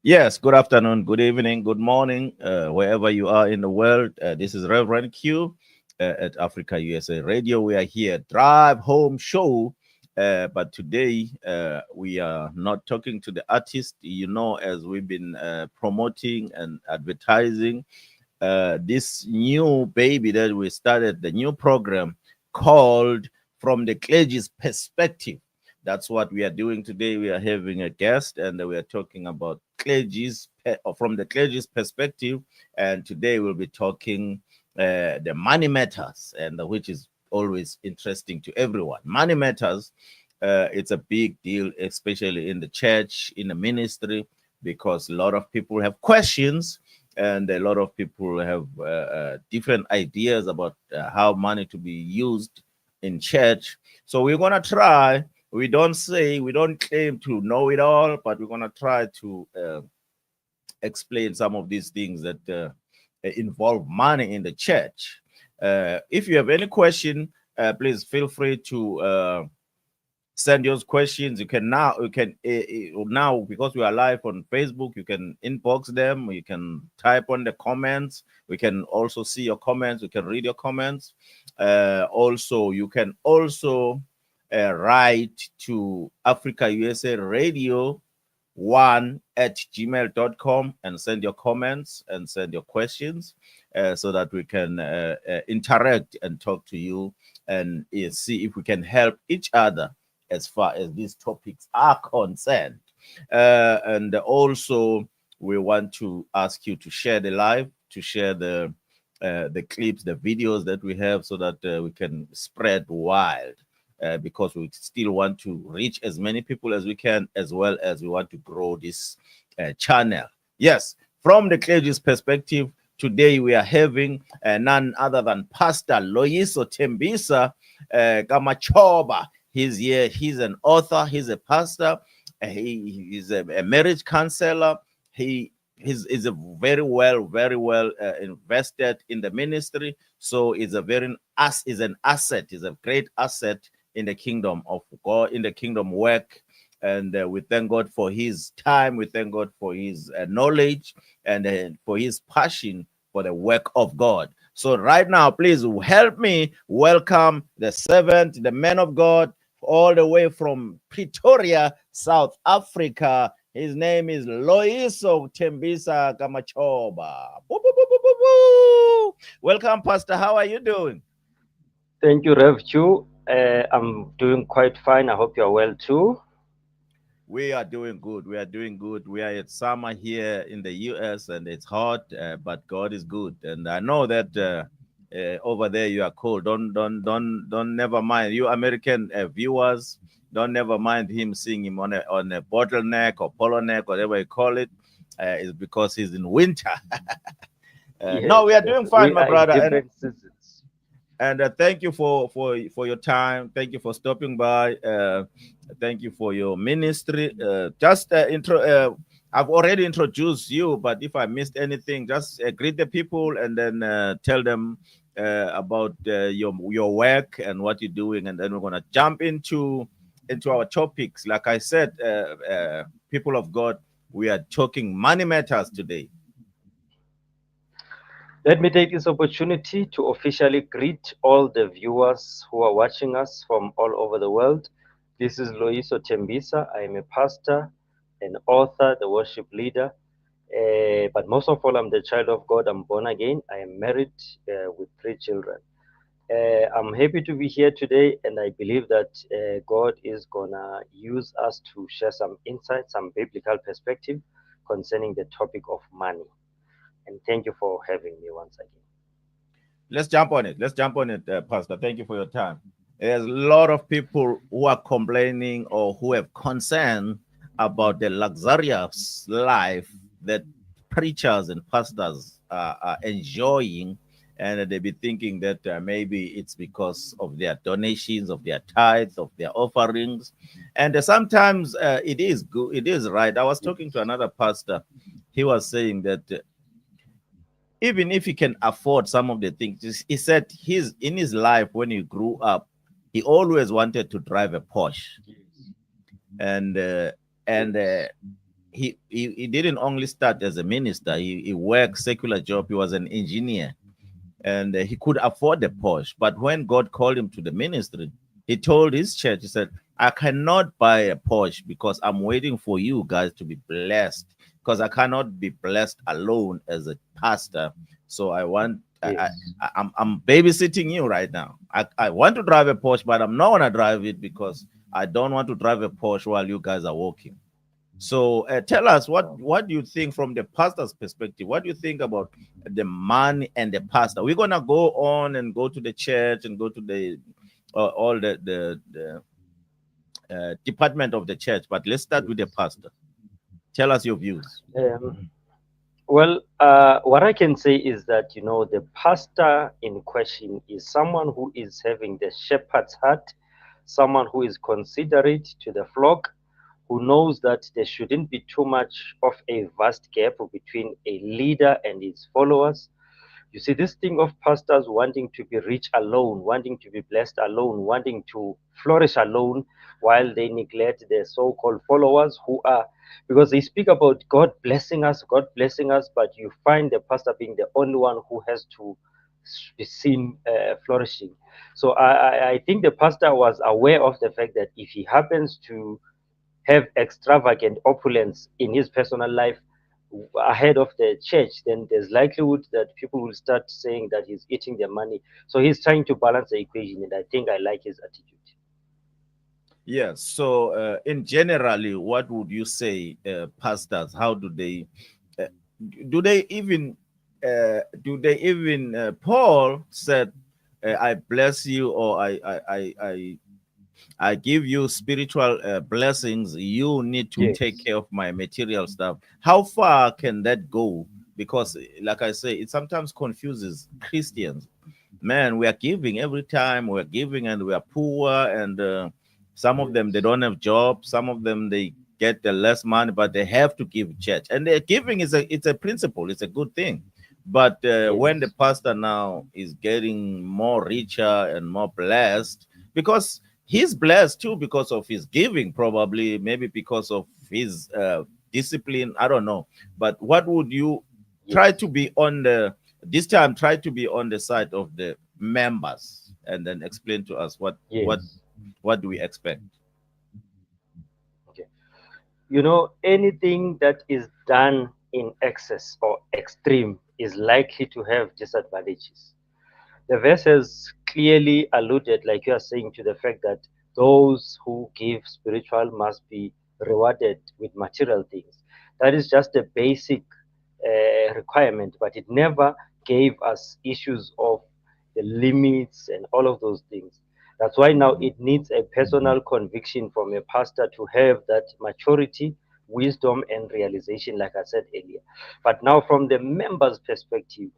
Yes, good afternoon, good evening, good morning, wherever you are in the world. This is Reverend Q at Africa USA Radio. We are here, Drive Home Show. But today we are not talking to the artist, as we've been promoting and advertising this new baby that we started, the new program called From the Clergy's Perspective. That's what we are doing today. We are having a guest and we are talking about from the clergy's perspective. And today we'll be talking the money matters, and which is always interesting to everyone. Money matters. It's a big deal, especially in the church, in the ministry, because a lot of people have questions and a lot of people have different ideas about how money to be used in church. So we're gonna try. We don't claim to know it all, but we're gonna try to explain some of these things that involve money in the church. If you have any question, please feel free to send your questions. You can now because we are live on Facebook, you can inbox them, you can type on the comments, we can also see your comments, we can read your comments. Also you can also write to Africa USA Radio 1 at gmail.com and send your comments and send your questions so that we can interact and talk to you and see if we can help each other as far as these topics are concerned. And also, we want to ask you to share the live, to share the clips, the videos that we have, so that we can spread wild. Because we still want to reach as many people as we can, as well as we want to grow this channel. Yes, from the clergy's perspective, today we are having none other than Pastor Loyiso Tembisa KaMatshoba. He's here. He's an author. He's a pastor. He's a marriage counselor. He's a very well invested in the ministry. So is an asset. Is a great asset in the kingdom of God, in the kingdom work. And we thank God for his time. We thank God for his knowledge and for his passion for the work of God. So right now, please help me welcome the servant, the man of God, all the way from Pretoria, South Africa. His name is Loyiso Tembisa KaMatshoba. Welcome, Pastor. How are you doing? Thank you, Rev Chu. I'm doing quite fine. I hope you're well too. We are doing good. We are doing good. We are at summer here in the US and it's hot, but God is good. And I know that over there you are cold. Don't never mind. You American viewers, don't never mind him seeing him on a bottleneck or polo neck, whatever you call it. Is because he's in winter. No, we Yes, are yes. doing fine, We my are in brother. different seasons. And thank you for your time. Thank you for stopping by. Thank you for your ministry. Just intro. I've already introduced you, but if I missed anything, just greet the people and then tell them about your work and what you're doing, and then we're gonna jump into our topics. Like I said, people of God, we are talking money matters today. Let me take this opportunity to officially greet all the viewers who are watching us from all over the world. This is Loyiso Tembisa. I am a pastor, an author, the worship leader. But most of all, I'm the child of God. I'm born again. I am married with 3 children. I'm happy to be here today, and I believe that God is gonna use us to share some insight, some biblical perspective concerning the topic of money. And thank you for having me once again. Let's jump on it. Let's jump on it, Pastor. Thank you for your time. There's a lot of people who are complaining or who have concern about the luxurious life that preachers and pastors are enjoying, and they be thinking that maybe it's because of their donations, of their tithes, of their offerings, and sometimes it is good. It is right. I was talking to another pastor. He was saying that even if he can afford some of the things, he said his in his life when he grew up, he always wanted to drive a Porsche, Yes. and uh, and Yes. he didn't only start as a minister. He worked secular job. He was an engineer, and he could afford a Porsche. But when God called him to the ministry, he told his church, he said, I cannot buy a Porsche because I'm waiting for you guys to be blessed, because I cannot be blessed alone as a pastor. So I want, Yes. I'm babysitting you right now. I want to drive a Porsche, but I'm not going to drive it because I don't want to drive a Porsche while you guys are walking. So tell us, what do you think from the pastor's perspective? What do you think about the man and the pastor? We're gonna go on and go to the church and go to the all the department of the church, but let's start with the Yes. pastor. Tell us your views. Well, what I can say is that, the pastor in question is someone who is having the shepherd's heart, someone who is considerate to the flock, who knows that there shouldn't be too much of a vast gap between a leader and his followers. You see, this thing of pastors wanting to be rich alone, wanting to be blessed alone, wanting to flourish alone, while they neglect their so called followers who are, because they speak about God blessing us, but you find the pastor being the only one who has to be seen flourishing. So I think the pastor was aware of the fact that if he happens to have extravagant opulence in his personal life ahead of the church, then there's likelihood that people will start saying that he's eating their money. So he's trying to balance the equation, and I think I like his attitude. Yes. So in generally, what would you say, pastors? How uh, do they even Paul said, I bless you, or I give you spiritual blessings. You need to take Yes, care of my material stuff. How far can that go? Because, like I say, it sometimes confuses Christians. Man, we are giving every time, we're giving, and we are poor. And some of them, they yes, don't have jobs. Some of them, they get the less money, but they have to give church. And their giving is it's a principle. It's a good thing. But when the yes, pastor now is getting more richer and more blessed, because he's blessed too because of his giving, probably, maybe because of his discipline, I don't know. But what would you try to yes, be on the this time, try to be on the side of the members, and then explain to us yes. what do we expect. Okay. Anything that is done in excess or extreme is likely to have disadvantages. The verse has clearly alluded, like you are saying, to the fact that those who give spiritual must be rewarded with material things. That is just a basic requirement, but it never gave us issues of the limits and all of those things. That's why now Mhm. it needs a personal conviction from a pastor to have that maturity, wisdom, and realization, like I said earlier. But now, from the members' perspective,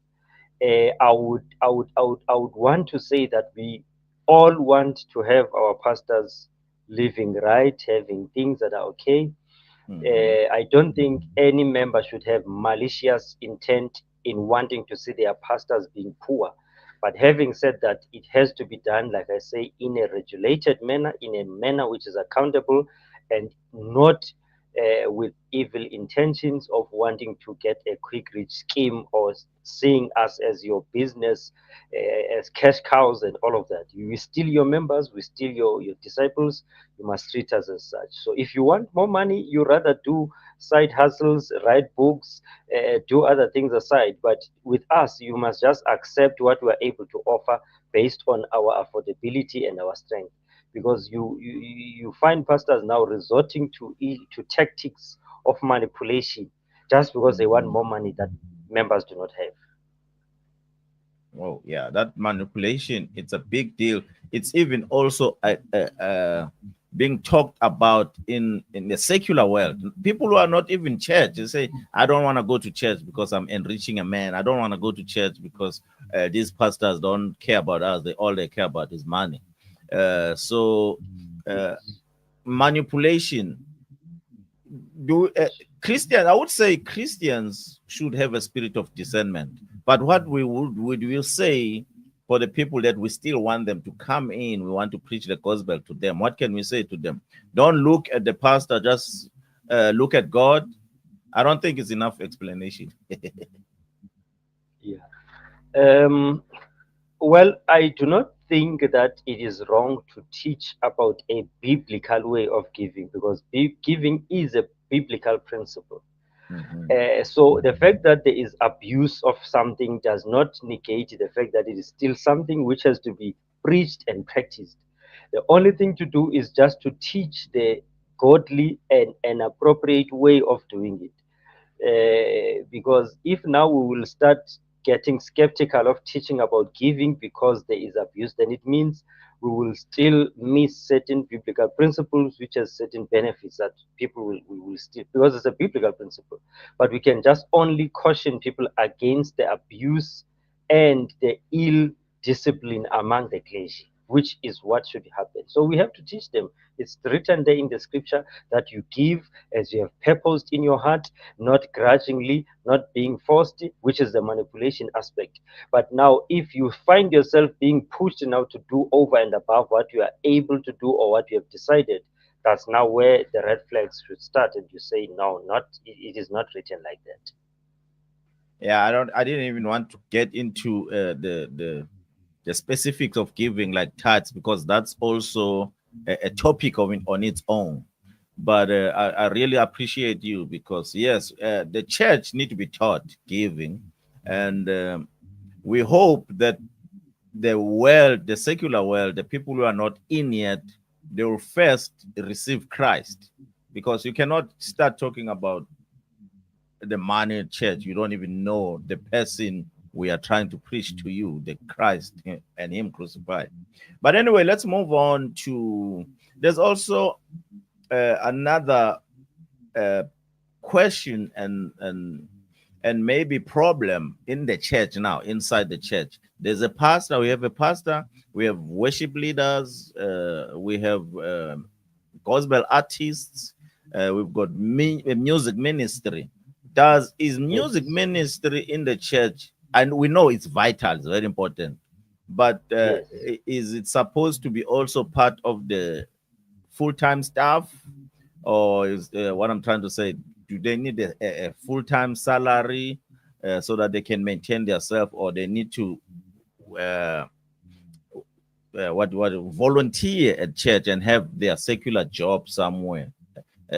I would want to say that we all want to have our pastors living right, having things that are okay. Mhm. I don't think any member should have malicious intent in wanting to see their pastors being poor. But having said that, it has to be done, like I say, in a regulated manner, in a manner which is accountable, and not with evil intentions of wanting to get a quick rich scheme or seeing us as your business, as cash cows and all of that. We still your members, we still your disciples. You must treat us as such. So if you want more money, you rather do side hustles, write books, do other things aside. But with us, you must just accept what we are able to offer based on our affordability and our strength. Because you find pastors now resorting to tactics of manipulation just because they want Mhm. more money that members do not have. Oh, yeah, that manipulation, it's a big deal. It's even also being talked about in the secular world. People who are not even church, they say, I don't want to go to church because I'm enriching a man. I don't want to go to church because these pastors don't care about us. All they care about is money. So uh, Yes. manipulation, do Christian, I would say Christians should have a spirit of discernment. But what we will say for the people that we still want them to come in, we want to preach the gospel to them. What can we say to them? Don't look at the pastor, just look at God. I don't think it's enough explanation. Yeah. Um, well, I do not think that it is wrong to teach about a biblical way of giving because giving is a biblical principle. Hmm. So the fact that there is abuse of something does not negate the fact that it is still something which has to be preached and practiced. The only thing to do is just to teach the godly and an appropriate way of doing it. Because if now we will start getting skeptical of teaching about giving because there is abuse, then it means we will still miss certain biblical principles which has certain benefits that people will still, because it's a biblical principle. But we can just only caution people against the abuse and the ill discipline among the clergy, which is what should happen. So we have to teach them. It's written there in the scripture that you give as you have purposed in your heart, not grudgingly, not being forced, which is the manipulation aspect. But now, if you find yourself being pushed now to do over and above what you are able to do or what you have decided, that's now where the red flags should start. And you say, no, not it is not written like that. Yeah, I don't. I didn't even want to get into the specifics of giving, like tithes, because that's also a topic of it on its own. But I really appreciate you because yes, the church need to be taught giving, and we hope that the world, the secular world, the people who are not in yet, they will first receive Christ, because you cannot start talking about the money church. You don't even know the person we are trying to preach to you, the Christ and Him crucified. But anyway, let's move on to. There's also another uh, question and maybe problem in the church now, inside the church. There's a pastor. We have a pastor. We have worship leaders. We have gospel artists. We've got music ministry. Does is music Yes, ministry in the church? And we know it's vital, it's very important. But yes. is it supposed to be also part of the full-time staff, or is what I'm trying to say? Do they need a full-time salary so that they can maintain themselves, or they need to uh, what volunteer at church and have their secular job somewhere?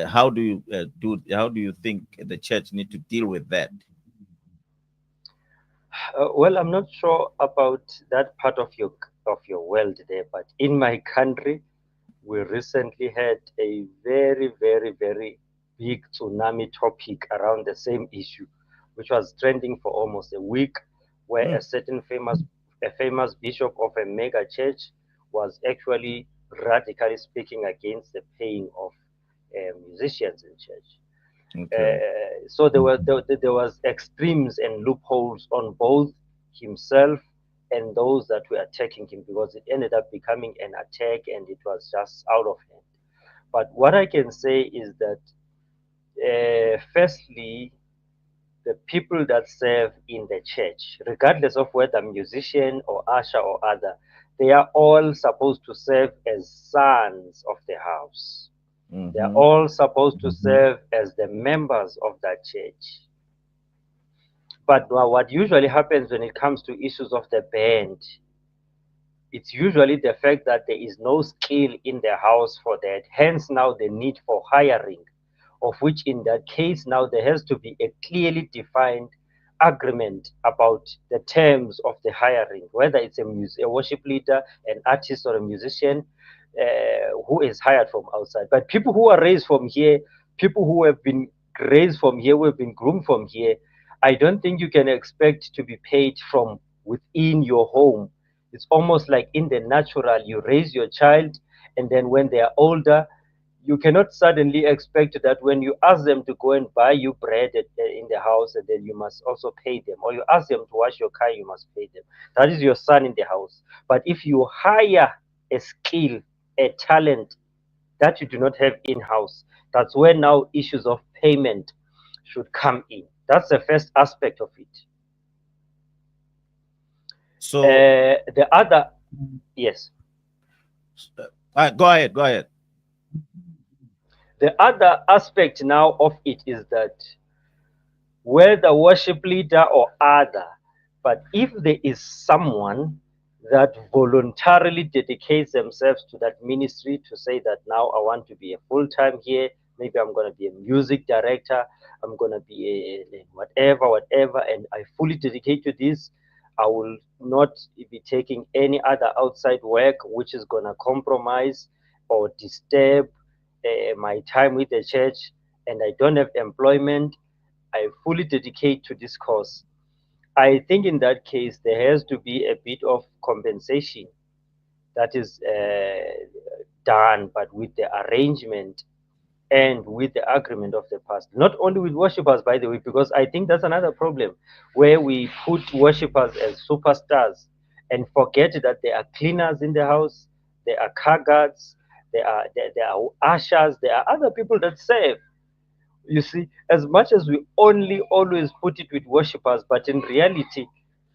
How do you How do you think the church need to deal with that? Well, I'm not sure about that part of your world there, but in my country, we recently had a very, very, very big tsunami topic around the same issue, which was trending for almost a week, where Mm, a famous bishop of a mega church was actually radically speaking against the paying of musicians in church. okay. So there was extremes and loopholes on both himself and those that were attacking him, because it ended up becoming an attack and it was just out of hand. But what I can say is that, firstly, the people that serve in the church, regardless of whether musician or usher or other, they are all supposed to serve as sons of the house. They are Mm-hmm. all supposed to serve as the members of that church. But what usually happens when it comes to issues of the band, it's usually the fact that there is no skill in the house for that. Hence, now the need for hiring, of which in that case, now there has to be a clearly defined agreement about the terms of the hiring, whether it's a worship leader, an artist, or a musician who is hired from outside. But people who are raised from here, people who have been raised from here, who have been groomed from here, I don't think you can expect to be paid from within your home. It's almost like in the natural, you raise your child, and then when they are older, you cannot suddenly expect that when you ask them to go and buy you bread in the house, and then you must also pay them, or you ask them to wash your car, you must pay them. That is your son in the house. But if you hire a skill, a talent that you do not have in house, that's where now issues of payment should come in. That's the first aspect of it. So The other, yes, go ahead, go ahead. the other aspect now of it is that whether worship leader or other. But if there is someone that voluntarily dedicates themselves to that ministry to say that now I want to be a full time here, maybe I'm going to be a music director, I'm going to be a whatever, whatever, and I fully dedicate to this. I will not be taking any other outside work which is going to compromise or disturb my time with the church, and I don't have employment. I fully dedicate to this cause. I think in that case, there has to be a bit of compensation that is done, but with the arrangement and with the agreement of the pastor. Not only with worshippers, by the way, because I think that's another problem where we put worshippers as superstars and forget that there are cleaners in the house, there are car guards, there are ushers, there are other people that serve. You see, as much as we only always put it with worshippers, but in reality,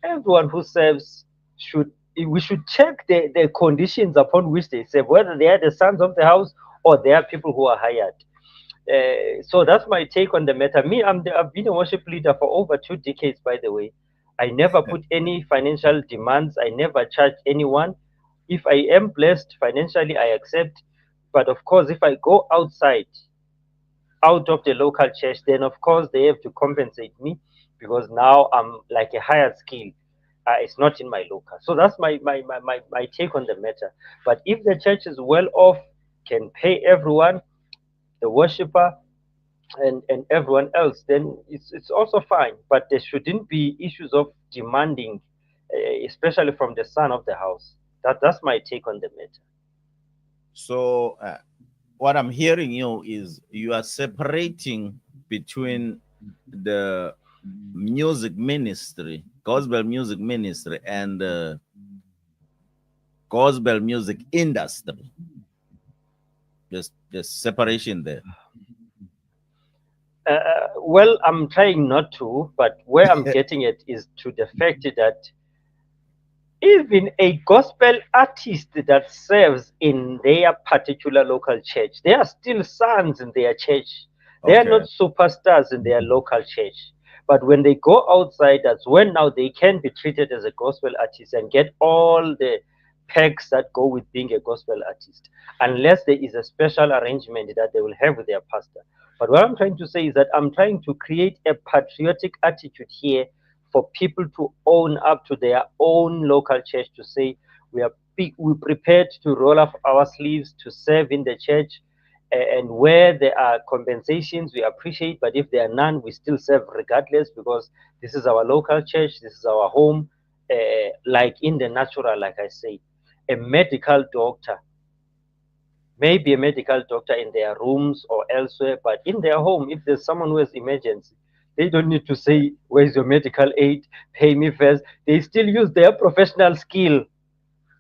everyone who serves should we should check the conditions upon which they serve, whether they are the sons of the house or they are people who are hired. So that's my take on the matter. Me, I've been a worship leader for over 2 decades, by the way. I never put any financial demands. I never charge anyone. If I am blessed financially, I accept. But of course, if I go out of the local church, then of course they have to compensate me because now I'm like a higher skill. It's not in my local. So that's my take on the matter. But if the church is well off, can pay everyone, the worshiper and everyone else, then it's also fine. But there shouldn't be issues of demanding, especially from the son of the house. That's my take on the matter. So what I'm hearing you is you are separating between the music ministry, gospel music ministry, and gospel music industry. There's separation there. Well, I'm trying not to, but where I'm getting it is to the fact that even a gospel artist that serves in their particular local church, they are still sons in their church. They are not Okay. superstars in their local church. But when they go outside, that's when now they can be treated as a gospel artist and get all the perks that go with being a gospel artist, unless there is a special arrangement that they will have with their pastor. But what I'm trying to say is that I'm trying to create a patriotic attitude here for people to own up to their own local church, to say we prepared to roll up our sleeves to serve in the church, and where there are compensations we appreciate, but if there are none we still serve regardless because this is our local church, this is our home. Like in the natural, like I say, a medical doctor, maybe a medical doctor in their rooms or elsewhere, but in their home, if there's someone who has emergency, they don't need to say, where's your medical aid? Pay me first. They still use their professional skill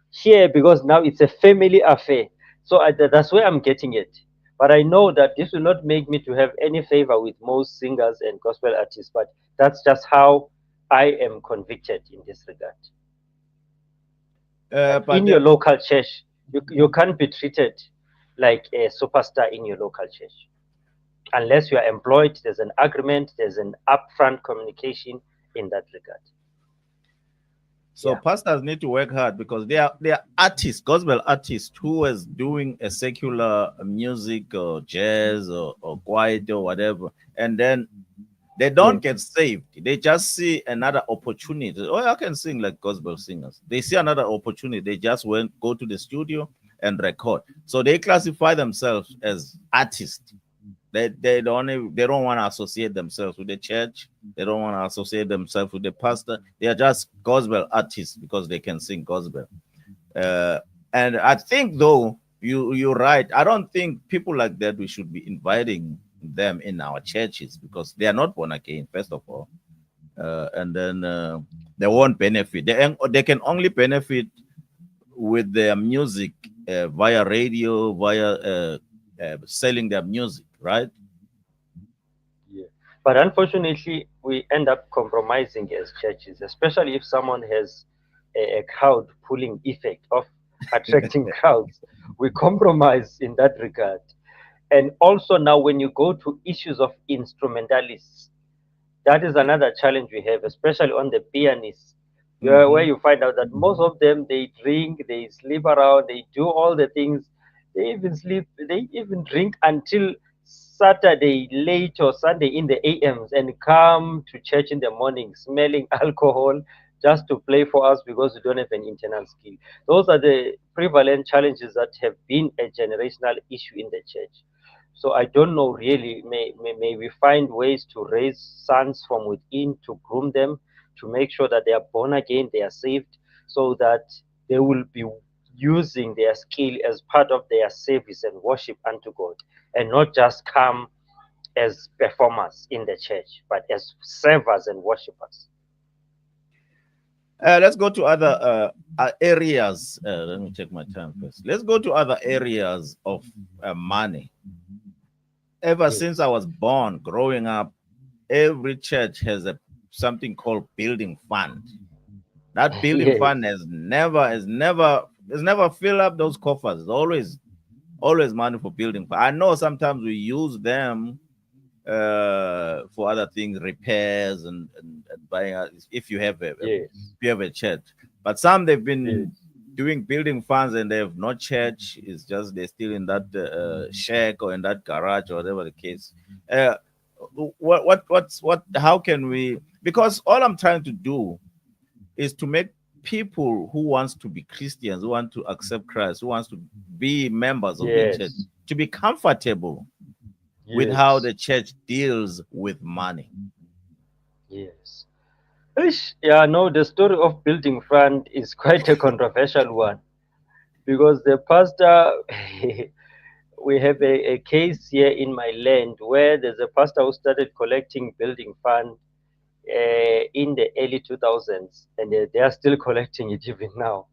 here because now it's a family affair. So that's where I'm getting it. But I know that this will not make me to have any favor with most singers and gospel artists, but that's just how I am convicted in this regard. That But in your local church, you can't be treated like a superstar in your local church unless you are employed. There's an agreement, there's an upfront communication in that regard. so Yeah. pastors need to work hard because they are artists, gospel artists who is doing a secular music or jazz or quiet or whatever, and then they Yeah. don't get saved. They just see another opportunity. Oh, I can sing like gospel singers. They see another opportunity. They just went go to the studio and record. So they classify themselves as artists. They don't want to associate themselves with the church. They don't want to associate themselves with the pastor. They are just gospel artists because they can sing gospel. Uh, and I think though you're right. I don't think people like that we should be inviting them in our churches because they are not born again. First of all, and then they won't benefit. They can only benefit with their music via radio, via selling their music, right? Yeah. But unfortunately, we end up compromising as churches, especially if someone has a crowd pulling effect of attracting crowds. We compromise in that regard. And also now, when you go to issues of instrumentalists, that is another challenge we have, especially on the pianists, where Mm-hmm. you find out that most of them, they drink, they sleep around, they do all the things, they even sleep, they even drink until Saturday late or Sunday in the AMs and come to church in the morning smelling alcohol just to play for us because we don't have an internal skill. Those are the prevalent challenges that have been a generational issue in the church. So I don't know really. May we find ways to raise sons from within, to groom them, to make sure that they are born again, they are saved, so that they will be using their skill as part of their service and worship unto God, and not just come as performers in the church, but as servers and worshippers. Let's go to other areas. Let me check my time first. Let's go to other areas of money. Ever since I Yes. was born, growing up, every church has a something called building fund. That building Yes. fund has never filled up those coffers. It's always money for building fund. I know sometimes we use them for other things, repairs and buying. If you have Yes. if you have a church, but some they've Yes. been doing building funds and they have no church. It's just they're still in that shack or in that garage or whatever the case. Uh, what? How can we? Because all I'm trying to do is to make people who wants to be Christians, who want to accept Christ, who wants to be members of the church, Yes. to be comfortable with how Yes. the church deals with money. Yes. Ish, yeah, no, the story of building fund is quite a controversial one, because the pastor, we have a case here in my land where there's a pastor who started collecting building fund in the early 2000s, and they are still collecting it even now.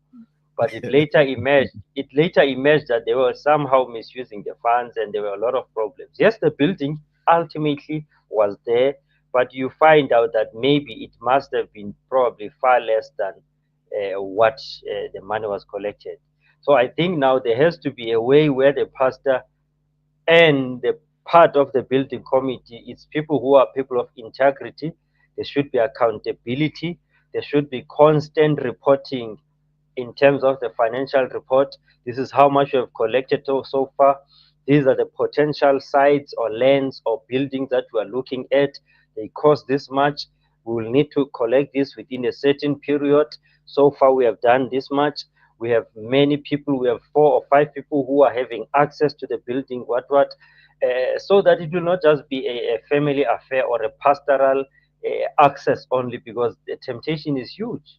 But it later emerged that they were somehow misusing the funds, and there were a lot of problems. Yes, the building ultimately was there, but you find out that maybe it must have been probably far less than what the money was collected. So I think now there has to be a way where the pastor and the part of the building committee is people who are people of integrity. There should be accountability. There should be constant reporting in terms of the financial report. This is how much we have collected so far. These are the potential sites or lands or buildings that we are looking at. They cost this much. We will need to collect this within a certain period. So far, we have done this much. We have many people. We have 4 or 5 people who are having access to the building. So that it will not just be a family affair or a pastoral access only, because the temptation is huge,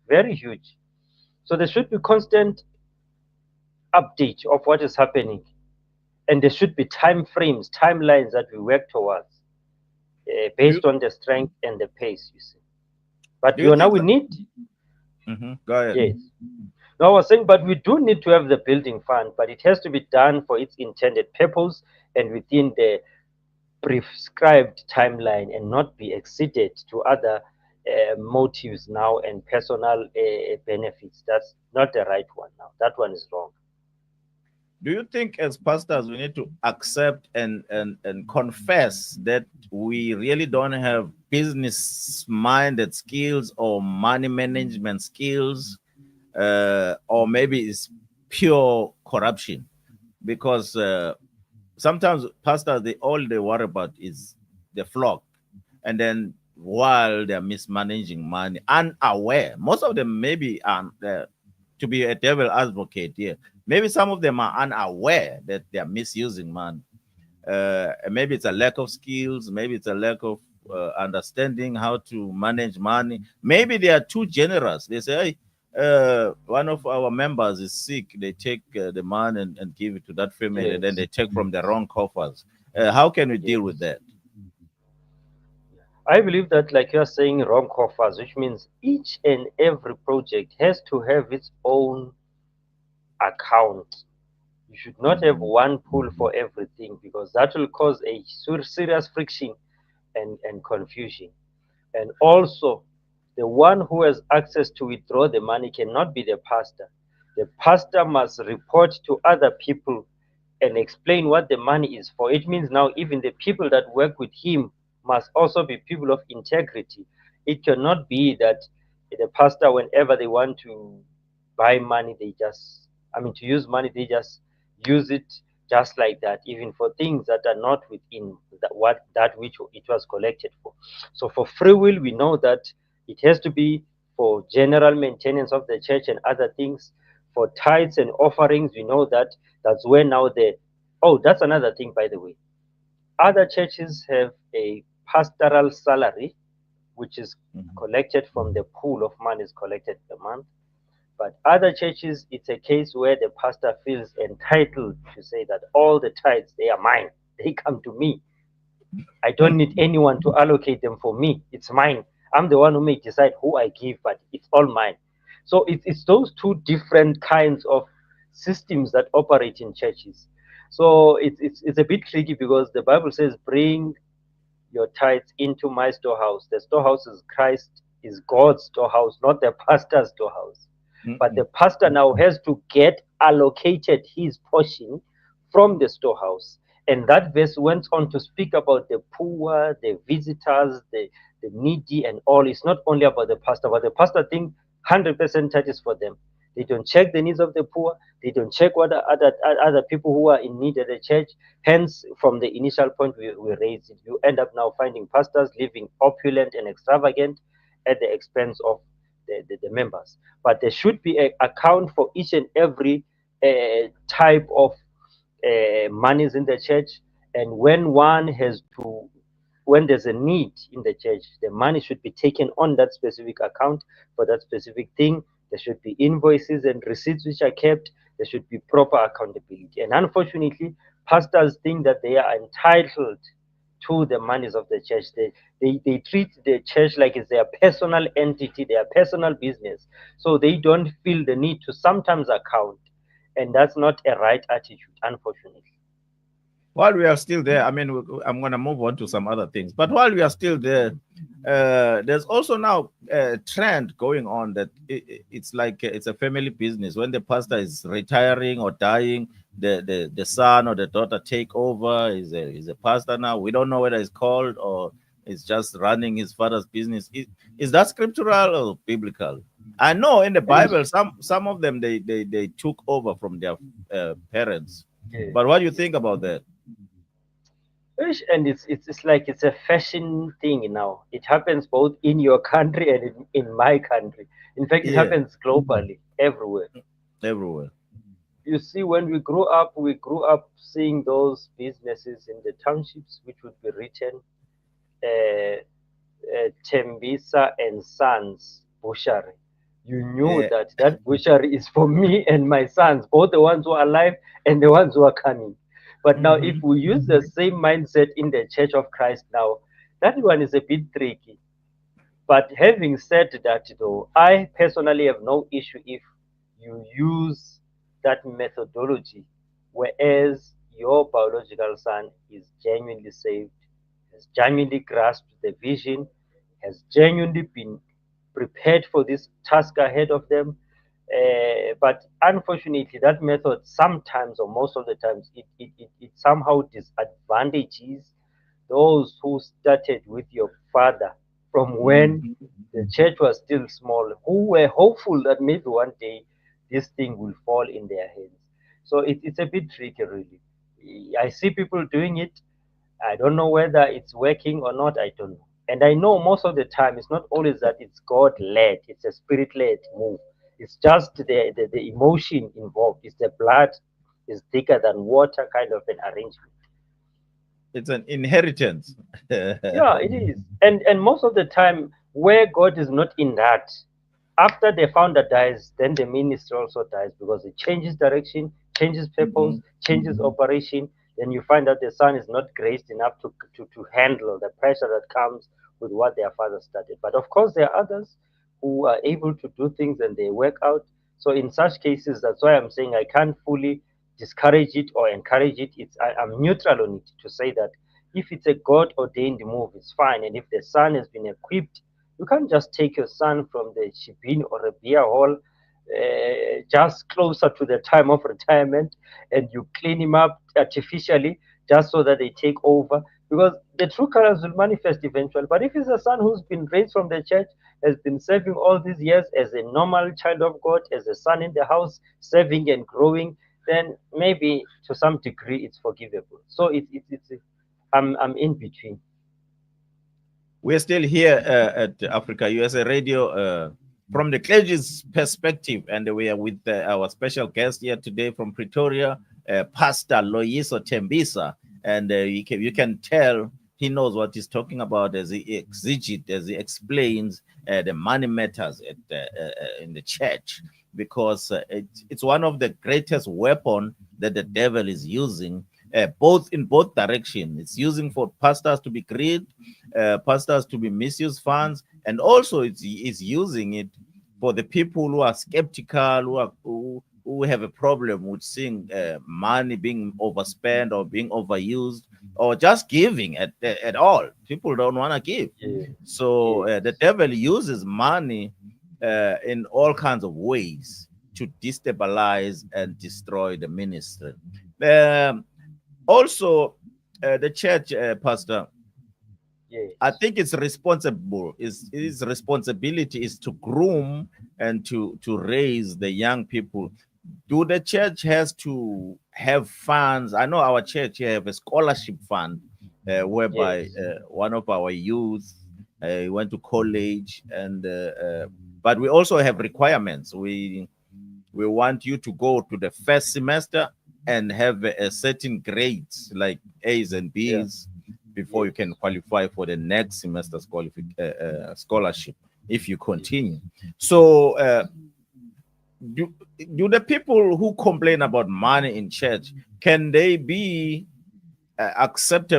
very huge. So there should be constant update of what is happening, and there should be time frames, timelines that we work towards, Do you, based on the strength and the pace. You see, but do you now think we that? need, Go ahead. yes. No, I was saying, but we do need to have the building fund, but it has to be done for its intended purpose and within the prescribed timeline, and not be exceeded to other motives now and personal benefits. That's not the right one now. That one is wrong. Do you think as pastors we need to accept and confess that we really don't have business minded skills or money management skills, or maybe it's pure corruption? Because sometimes pastors they worry about is the flock, and then while they're mismanaging money, unaware, most of them maybe are to be a devil advocate here. Maybe some of them are unaware that they're misusing money. Maybe it's a lack of skills. Maybe it's a lack of understanding how to manage money. Maybe they are too generous. They say, hey, one of our members is sick. They take the money and give it to that family, and then Yes, they take from the wrong coffers. How can we deal with yes. that? I believe that, like you are saying, wrong coffers, which means each and every project has to have its own account. You should not have Mhm. one pool for everything, because that will cause a serious friction and confusion. And also, the one who has access to withdraw the money cannot be the pastor. The pastor must report to other people and explain what the money is for. It means now even the people that work with him must also be people of integrity. It cannot be that the pastor, whenever they want to buy money, to use money, they just use it just like that, even for things that are not within that which it was collected for. So for free will, we know that it has to be for general maintenance of the church and other things. For tithes and offerings, we know that that's where now the oh, that's another thing, by the way. Other churches have a pastoral salary, which is Mhm. collected from the pool of money is collected per month. But other churches, it's a case where the pastor feels entitled to say that all the tithes, they are mine. They come to me. I don't need anyone to allocate them for me. It's mine. I'm the one who may decide who I give, but it's all mine. So it's those two different kinds of systems that operate in churches. So it's a bit tricky because the Bible says, bring your tithes into my storehouse. The storehouse is Christ, is God's storehouse, not the pastor's storehouse. But the Mhm. pastor now has to get allocated his portion from the storehouse. And that verse went on to speak about the poor, the visitors, the needy, and all. It's not only about the pastor, but the pastor thinks 100% tithe is for them. They don't check the needs of the poor. They don't check what other people who are in need at the church. Hence, from the initial point we raised it, you end up now finding pastors living opulent and extravagant at the expense of the members. But there should be an account for each and every type of monies in the church. And when there's a need in the church, the money should be taken on that specific account for that specific thing. There should be invoices and receipts which are kept. There should be proper accountability. And unfortunately, pastors think that they are entitled to the monies of the church. They treat the church like it's their personal entity, their personal business. So they don't feel the need to sometimes account. And that's not a right attitude, unfortunately. While we are still there, I mean, I'm going to move on to some other things. But while we are still there, there's also now a trend going on that it's like it's a family business. When the pastor is retiring or dying, the son or the daughter take over. Is a pastor now. We don't know whether it's called or it's just running his father's business. Is that scriptural or biblical? I know in the Bible, some of them they took over from their parents. Yeah. But what do you think about that? And it's like it's a fashion thing now. It happens both in your country and in my country. In fact, it Yeah, happens globally, everywhere. everywhere. You see, when we grew up seeing those businesses in the townships, which would be written uh, Tembisa and Sons Butchery. You knew Yeah. that that butchery is for me and my sons, both the ones who are alive and the ones who are coming. But now, if Hmm. we use the same mindset in the Church of Christ now, that one is a bit tricky. But having said that, though, I personally have no issue if you use that methodology, whereas your biological son is genuinely saved, has genuinely grasped the vision, has genuinely been prepared for this task ahead of them. But unfortunately, that method sometimes, or most of the times, it somehow disadvantages those who started with your father from when Hmm. the church was still small, who were hopeful that maybe one day this thing will fall in their hands. So it's a bit tricky, really. I see people doing it. I don't know whether it's working or not. I don't know. And I know most of the time it's not always that it's God led, it's a spirit led move. It's just the emotion involved. It's the blood is thicker than water kind of an arrangement. It's an inheritance. Yeah, it is. And most of the time, where God is not in that, after the founder dies, then the ministry also dies because it changes direction, changes purpose, Hmm. changes operation. Then you find that the son is not graced enough to handle the pressure that comes with what their father started. But of course, there are others who are able to do things and they work out. So in such cases, that's why I'm saying I can't fully discourage it or encourage it. I'm neutral on it to say that if it's a God ordained move, it's fine. And if the son has been equipped, you can't just take your son from the shibin or a beer hall just closer to the time of retirement and you clean him up artificially just so that they take over. because the true colors will manifest eventually. But if it's a son who's been raised from the church, has been serving all these years as a normal child of God, as a son in the house, serving and growing, then maybe to some degree it's forgivable. So I'm in between. We're still here at Africa USA Radio from the Clegy's perspective, and we are with our special guest here today from Pretoria, Pastor Loyiso Tembisa, and you can tell he knows what he's talking about as he exegete, as he explains the money matters in the church, because it's one of the greatest weapon that the devil is using, both in both directions. It's using for pastors to be greed, pastors to be misuse funds, and also it's using it for the people who are skeptical, who have a problem with seeing money being overspent or being overused or just giving at all. People don't want to give. Yeah. So the Yes. devil uses money in all kinds of ways to destabilize and destroy the ministry. Um, Also, the church, Pastor, I Yes. think it's responsible. Its responsibility is to groom and to raise the young people. Do the church has to have funds? I know our church here have a scholarship fund, whereby Yes. one of our youth went to college, and but we also have requirements. We want you to go to the first semester and have a certain grades like A's and Yeah. B's before you can Yes. qualify for the next semester's scholarship if you continue. So, do, do the people who complain about money in church, can they be accept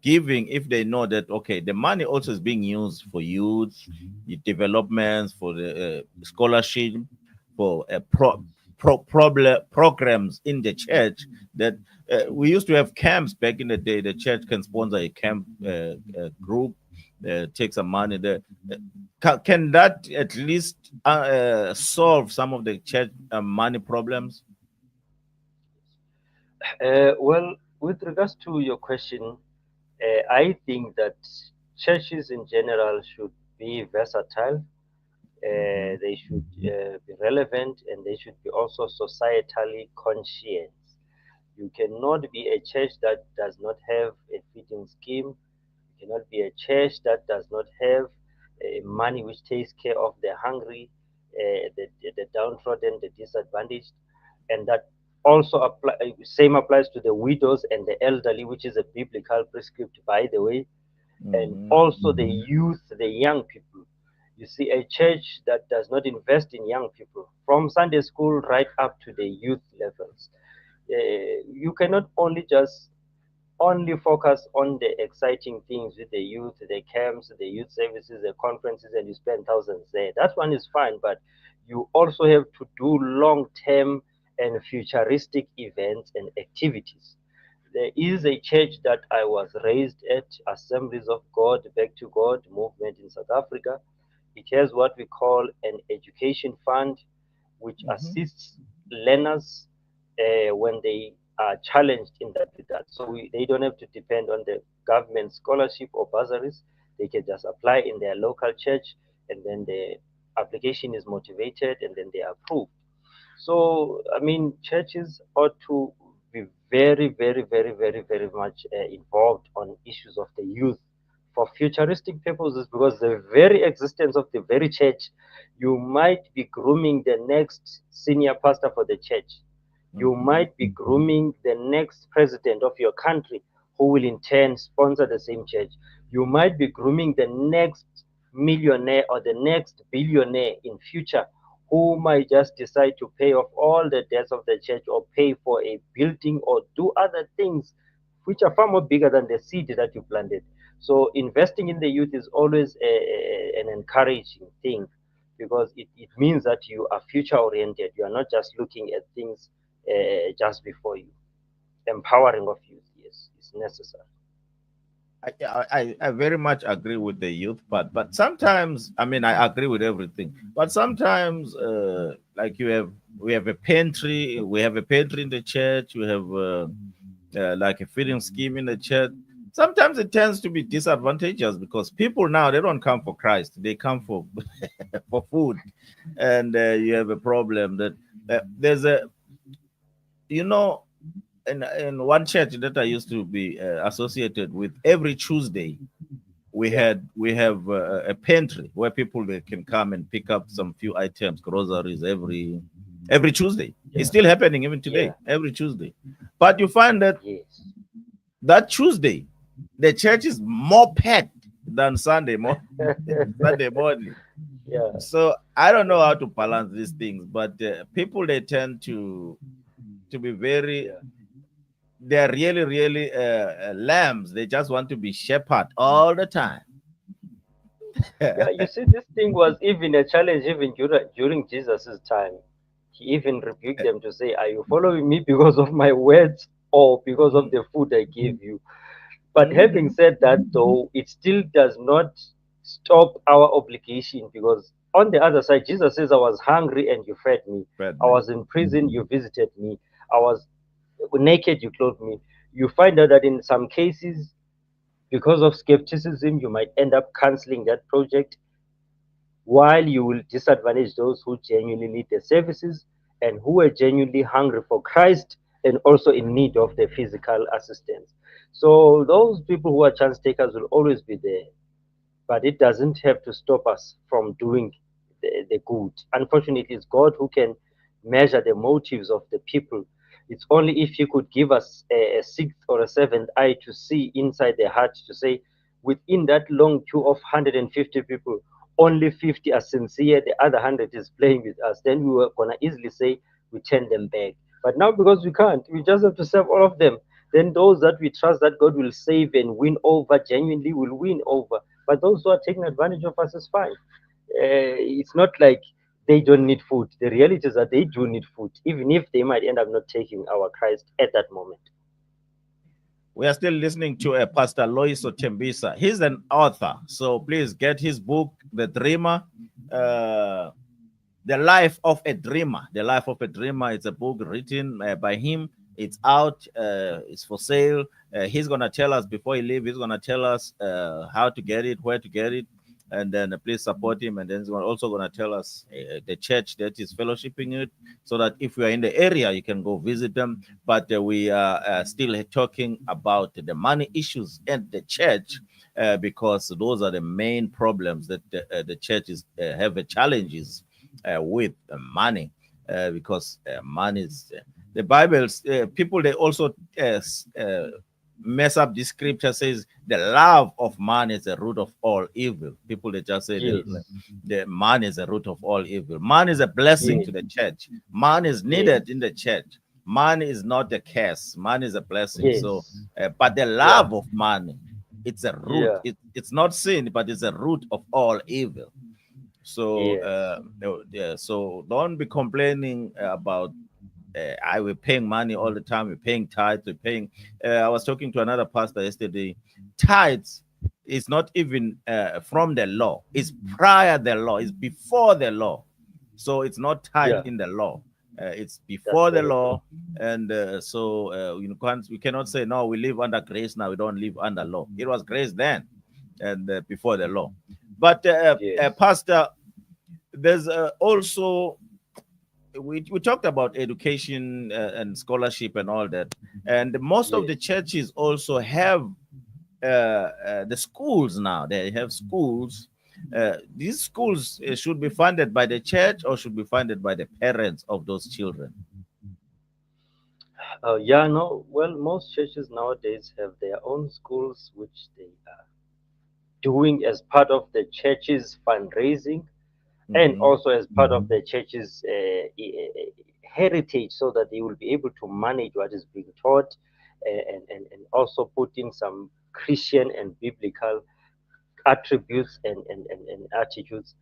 giving if they know that, okay, the money also is being used for youth, the developments, for the scholarship, for programs in the church, that we used to have camps back in the day. The church can sponsor a camp group, take some money there. Can that at least solve some of the church money problems? Well, with regards to your question, I think that churches in general should be versatile. Hmm. They should be relevant, and they should be also societally conscious. You cannot be a church that does not have a feeding scheme. You cannot be a church that does not have money which takes care of the hungry, the downtrodden, the disadvantaged, and that also same applies to the widows and the elderly, which is a biblical prescript, by the way, and Hmm. also the youth, the young people. You see, a church that does not invest in young people, from Sunday school right up to the youth levels, you cannot only focus on the exciting things with the youth, the camps, the youth services, the conferences, and you spend thousands there. That one is fine, but you also have to do long term and futuristic events and activities. There is a church that I was raised at, Assemblies of God, Back to God movement in South Africa. It has what we call an education fund, which Hmm. assists learners when they are challenged in that regard. So they don't have to depend on the government scholarship or bursaries. They can just apply in their local church, and then the application is motivated, and then they are approved. So, I mean, churches ought to be very, very, very, very, very much involved on issues of the youth for futuristic purposes, because the very existence of the very church, you might be grooming the next senior pastor for the church. You Hmm. might be grooming the next president of your country who will in turn sponsor the same church. You might be grooming the next millionaire or the next billionaire in future who might just decide to pay off all the debts of the church or pay for a building or do other things which are far more bigger than the seed that you planted. So investing in the youth is always an encouraging thing, because it means that you are future oriented. You are not just looking at things just before you. Empowering of youth, yes, is necessary. I very much agree with the youth part, but sometimes, I mean, I agree with everything, but sometimes, like we have a pantry in the church. We have like a feeding scheme in the church. Sometimes it tends to be disadvantageous because people now they don't come for Christ; they come for for food, and you have a problem that there's a you know in one church that I used to be associated with. Every Tuesday Yeah. we have a pantry where people they can come and pick up some few items, groceries every Tuesday. It's Yeah. still happening even Yeah. today, every Tuesday. But you find that Yes. that Tuesday, the church is more packed than Sunday morning. Sunday morning. Yeah. So I don't know how to balance these things, but people they tend to be very. Yeah. They are really, really lambs. They just want to be shepherd all the time. Yeah, you see, this thing was even a challenge even during Jesus' time. He even rebuked them to say, "Are you following me because of my words or because of Mhm. the food I gave you?" But having Mhm. said that, though, it still does not stop our obligation because on the other side, Jesus says, "I was hungry and you fed me. Fed I me. was in prison, you visited me. I was naked, you clothed me." You find out that in some cases, because of skepticism, you might end up canceling that project while you will disadvantage those who genuinely need the services and who are genuinely hungry for Christ and also in need of the physical assistance. So those people who are chance takers will always be there, but it doesn't have to stop us from doing the good. Unfortunately, it's God who can measure the motives of the people. It's only if He could give us a sixth or a seventh eye to see inside the heart to say, within that long queue of 150 people, only 50 are sincere, the other 100 is playing with us. Then we were going to easily say, we turn them back. But now, because we can't, we just have to serve all of them. Then those that we trust that God will save and win over genuinely will win over. But those who are taking advantage of us is fine. It's not like they don't need food. The reality is that they do need food, even if they might end up not taking our Christ at that moment. We are still listening to Pastor Loyiso Tembisa. He's an author, so please get his book, The Dreamer. Uh, The Life of a Dreamer. The Life of a Dreamer. It's a book written by him. It's out. It's for sale. He's gonna tell us before he leaves. He's gonna tell us how to get it, where to get it, and then please support him. And then he's also gonna tell us the church that is fellowshipping it, so that if you are in the area, you can go visit them. But we are still talking about the money issues at the church. Because those are the main problems that the churches have challenges with money, because money is the Bible's people they also mess up. The scripture says the love of man is the root of all evil. People they just say Yes, the man is the root of all evil. Man is a blessing yes, to the church. Man is yes, needed in the church. Man is not a curse. Man is a blessing. So yes, but the yeah, love of money, it's a root. yeah, It's not sin, but it's a root of all evil. So yes, yeah, so don't be complaining about I we're paying money all the time. We're paying tithes. We're paying. I was talking to another pastor yesterday. Tithes is not even from the law. It's prior the law. It's before the law. So it's not tied yeah, in the law. It's that's before the very true. law, and so we cannot say no. We live under grace now. We don't live under law. It was grace then, and before the law. But Yes, Pastor, there's also we talked about education and scholarship and all that, and most of the yes. churches also have the schools now. They have schools. These schools should be funded by the church or should be funded by the parents of those children. Yeah, no, well, most churches nowadays have their own schools, which they are doing as part of the church's fundraising and Hmm. also as part of the church's heritage so that they will be able to manage what is being taught and also put in some Christian and biblical attributes and attitudes.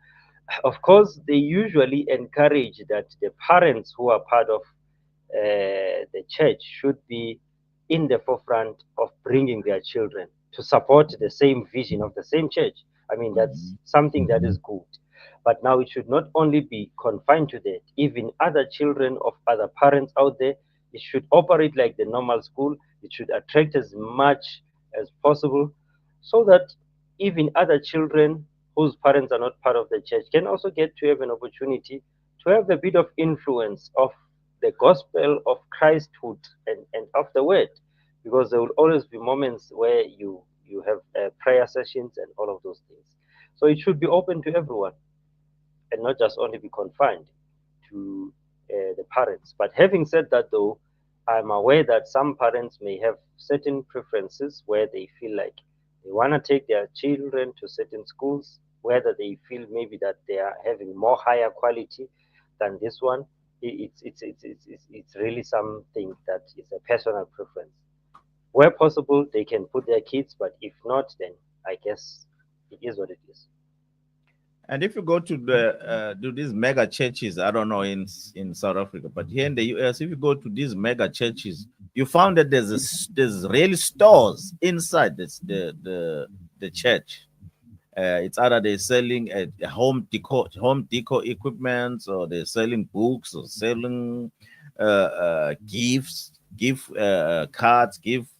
Of course, they usually encourage that the parents who are part of the church should be in the forefront of bringing their children to support the same vision of the same church. I mean, that's Hmm. something that is good. But now it should not only be confined to that. Even other children of other parents out there, It should operate like the normal school. It should attract as much as possible so that even other children whose parents are not part of the church can also get to have an opportunity to have a bit of influence of the gospel of Christhood and of the word, because there will always be moments where you have prayer sessions and all of those things. So it should be open to everyone and not just only be confined to the parents. But having said that, though, I'm aware that some parents may have certain preferences where they feel like they want to take their children to certain schools, whether they feel maybe that they are having more higher quality than this one. It's really something that is a personal preference. Where possible, they can put their kids, but if not, then I guess it is what it is. And if you go to the to these mega churches, I don't know in South Africa, but here in the US, if you go to these mega churches, you found that there's really stores inside the church. It's either they're selling home decor equipment, or they're selling books, or selling gifts, gift cards, gift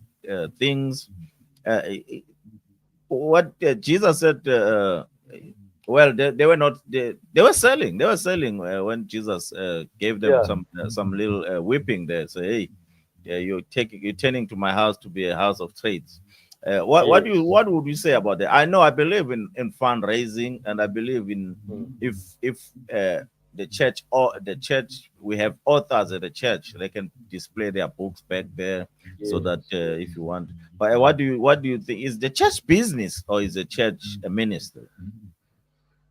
things. Uh, what Jesus said. Well, they were not. They were selling. They were selling when Jesus gave them Yeah. some little whipping there. So hey, you're turning to my house to be a house of trades. Yes. What would you say about that? I know I believe in fundraising, and I believe in Mm. if the church, or the church, we have authors at the church, they can display their books back there, so Yes. that Yes. if you want. But what do you think, is the church business, or is the church a ministry?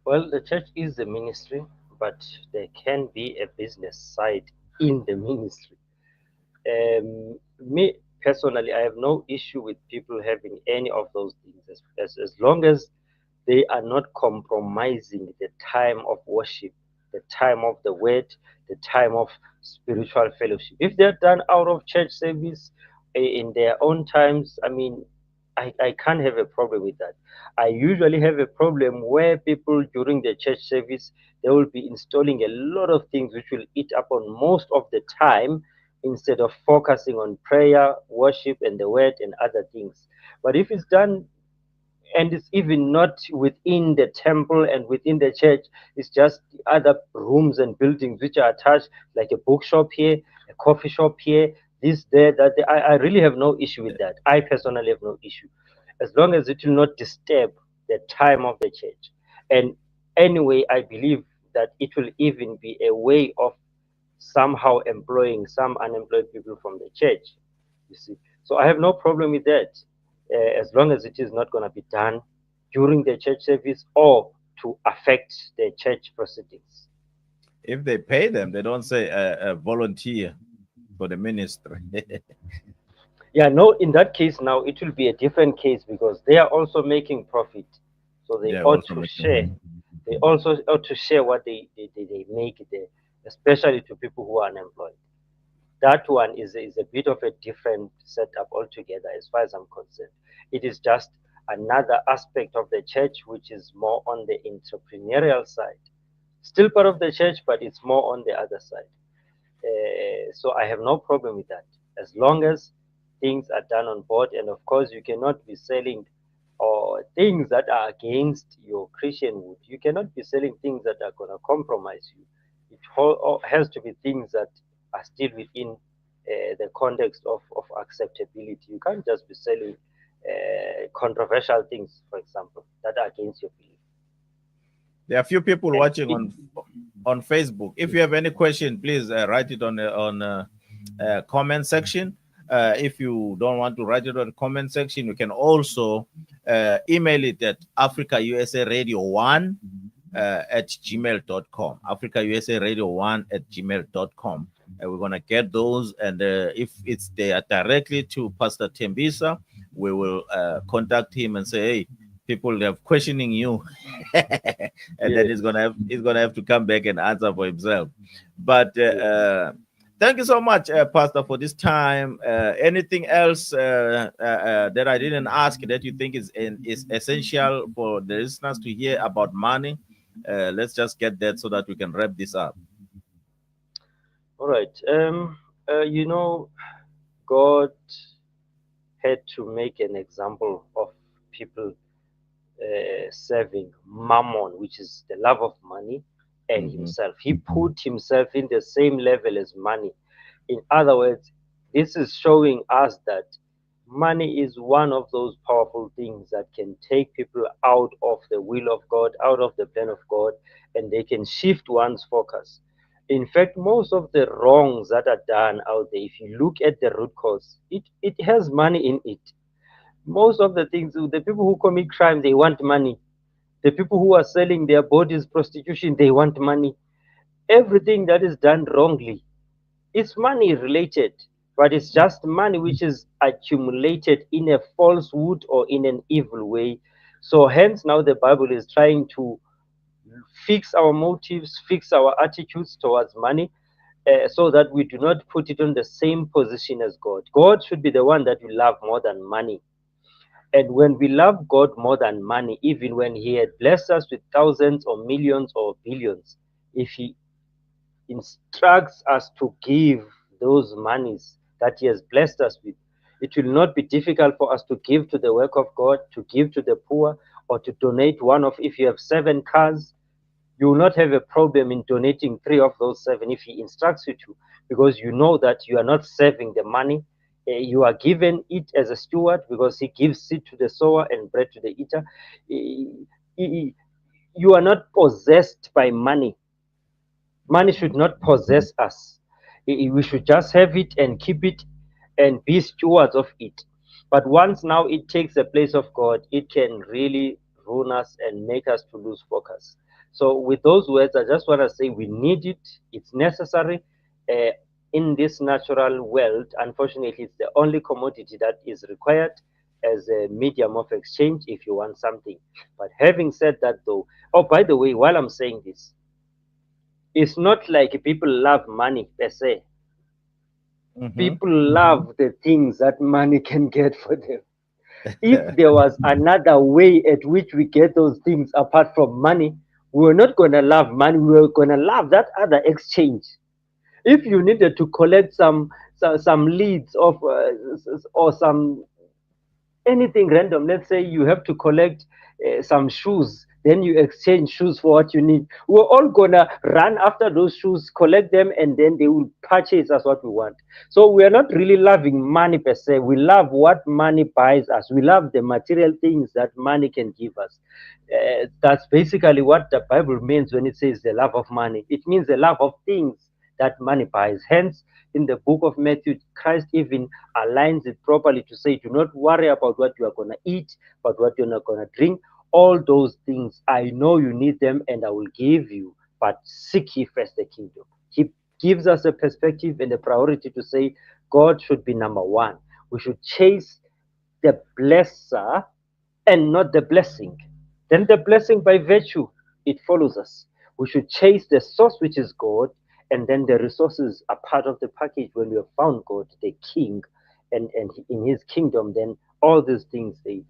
Well, the church is the ministry, but there can be a business side in the ministry. Me personally, I have no issue with people having any of those things as long as they are not compromising the time of worship, the time of the word, the time of spiritual fellowship. If they're done out of church service in their own times, I mean, I can't have a problem with that. I usually have a problem where people during the church service they will be installing a lot of things which will eat up on most of the time instead of focusing on prayer, worship, and the word and other things. But if it's done and it's even not within the temple and within the church, it's just other rooms and buildings which are attached, like a bookshop here, a coffee shop here, this there that there. I really have no issue with that. I personally have no issue as long as it will not disturb the time of the church. And anyway, I believe that it will even be a way of somehow employing some unemployed people from the church, you see. So I have no problem with that, as long as it is not going to be done during the church service or to affect the church proceedings. If they pay them, they don't say volunteer for the ministry. Yeah, no, in that case now it will be a different case because they are also making profit. So they Yeah, ought also to making share. money. They also ought to share what they make there, especially to people who are unemployed. That one is a bit of a different setup altogether as far as I'm concerned. It is just another aspect of the church which is more on the entrepreneurial side. Still part of the church, but it's more on the other side. So I have no problem with that as long as things are done on board. And of course, you cannot be selling or things that are against your Christianhood. You cannot be selling things that are going to compromise you. It has to be things that are still within the context of acceptability. You can't just be selling controversial things, for example, that are against your belief. There are a few people And watching on Facebook. If you have any question, please write it on the comment section. If you don't want to write it on the comment section, you can also email it at Africa USA Radio 1 at gmail.com. Africa USA Radio 1 at gmail.com. We're going to get those. And if they are directly to Pastor Tembisa, we will contact him and say, hey, people have questioning you. And then yes, he's gonna have to come back and answer for himself. But yes. thank you so much, Pastor, for this time. Anything else that I didn't ask that you think is essential for the listeners to hear about money? Let's just get that so that we can wrap this up. All right. You know, God had to make an example of people serving mammon, which is the love of money, and Mm-hmm. himself. He put himself in the same level as money. In other words, this is showing us that money is one of those powerful things that can take people out of the will of God, out of the plan of God, and they can shift one's focus. In fact, most of the wrongs that are done out there, if you look at the root cause, it has money in it. Most of the things, the people who commit crime, they want money. The people who are selling their bodies, prostitution, they want money. Everything that is done wrongly is money related, but it's just money which is accumulated in a falsehood or in an evil way. So, hence, now the Bible is trying to fix our motives, fix our attitudes towards money, so that we do not put it on the same position as God. God should be the one that we love more than money. And when we love God more than money, even when He had blessed us with thousands or millions or billions, if He instructs us to give those monies that He has blessed us with, it will not be difficult for us to give to the work of God, to give to the poor, or to donate one of, if you have 7 cars, you will not have a problem in donating 3 of those 7 if He instructs you to, because you know that you are not saving the money. You are given it as a steward because He gives seed to the sower and bread to the eater. You are not possessed by money. Money should not possess us. We should just have it and keep it and be stewards of it. But once now it takes the place of God, it can really ruin us and make us to lose focus. So, with those words, I just want to say we need it. It's necessary uh, in this natural world. Unfortunately, it's the only commodity that is required as a medium of exchange if you want something. But having said that, though, oh, by the way, while I'm saying this, it's not like people love money per se. Mm-hmm. People love the things that money can get for them. If there was another way at which we get those things apart from money, we were not going to love money. We were going to love that other exchange. If you needed to collect some leads of or some anything random. Let's say you have to collect some shoes, then you exchange shoes for what you need. We're all gonna run after those shoes, collect them, and then they will purchase us what we want. So we are not really loving money per se. We love what money buys us. We love the material things that money can give us. That's basically what the Bible means when it says the love of money. It means the love of things that money buys. Hence, in the book of Matthew, Christ even aligns it properly to say, do not worry about what you are going to eat, but what you're not going to drink. All those things, I know you need them and I will give you, but seek ye first the kingdom. He gives us a perspective and a priority to say God should be number one. We should chase the blesser and not the blessing. Then the blessing by virtue, it follows us. We should chase the source, which is God, and then the resources are part of the package when we have found God, the King, and in His kingdom, then all these things they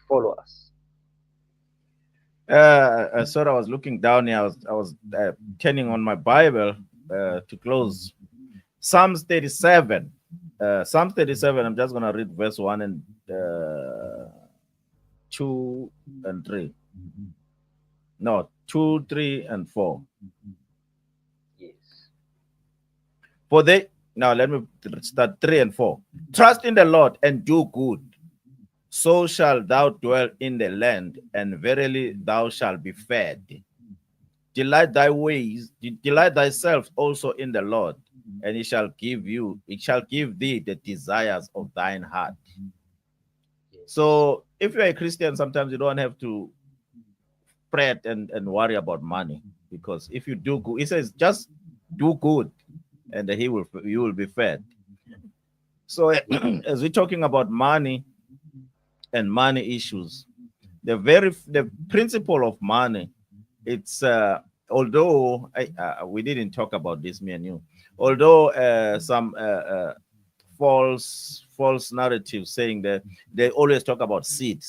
follow us. So I was looking down here. I was turning on my Bible to close Psalms 37. Psalms 37. I'm just gonna read verse 1 and 2 and 3. No, 2, 3, and 4. Yes. For they now let me start 3 and 4. Trust in the Lord and do good. So shall thou dwell in the land, and verily thou shalt be fed. Delight thy ways, delight thyself also in the Lord, and it shall give thee the desires of thine heart. Yes. So if you're a Christian, sometimes you don't have to fret and worry about money, because if you do good, he says just do good, and you will be fed. So as we're talking about money and money issues, the principle of money, it's although we didn't talk about this, me and you, although some false narratives saying that they always talk about seed.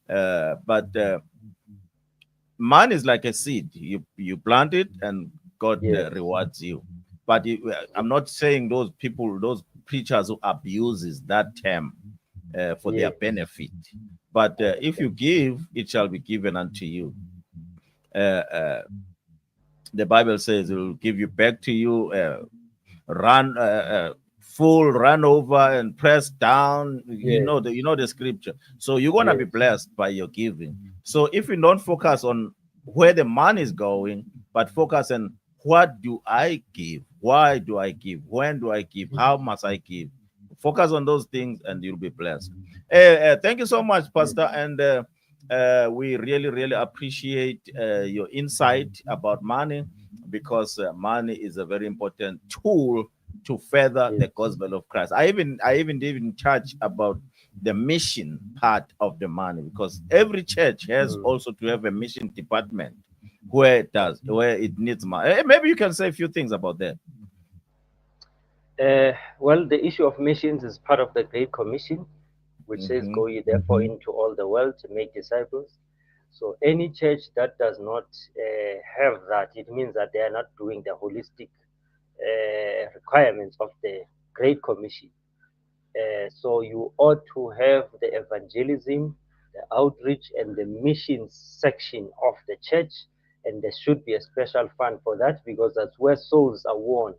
But man is like a seed. You plant it and God Yes. rewards you. But I'm not saying those people, those preachers who abuses that term for their Yes, benefit. But I if you understand. give, it shall be given unto you. Uh, uh, the Bible says it will give you back to you. Run full, run over and press down. Yes, You know the scripture. So you're gonna be yes, blessed by your giving. So if you don't focus on where the money is going, but focus on what do I give, why do I give, when do I give, how must I give, focus on those things and you'll be blessed. Thank you so much, yes, Pastor, and we really really appreciate your insight about money, because money is a very important tool to further yes. the gospel of Christ. I even did in church about the mission part of the money, because every church has Mm. also to have a mission department where it needs money. Maybe you can say a few things about that. Well, the issue of missions is part of the Great Commission, which says, Hmm. "Go ye therefore into all the world to make disciples." So, any church that does not have that, it means that they are not doing the holistic requirements of the Great Commission. So, you ought to have the evangelism, the outreach, and the missions section of the church, and there should be a special fund for that because that's where souls are won.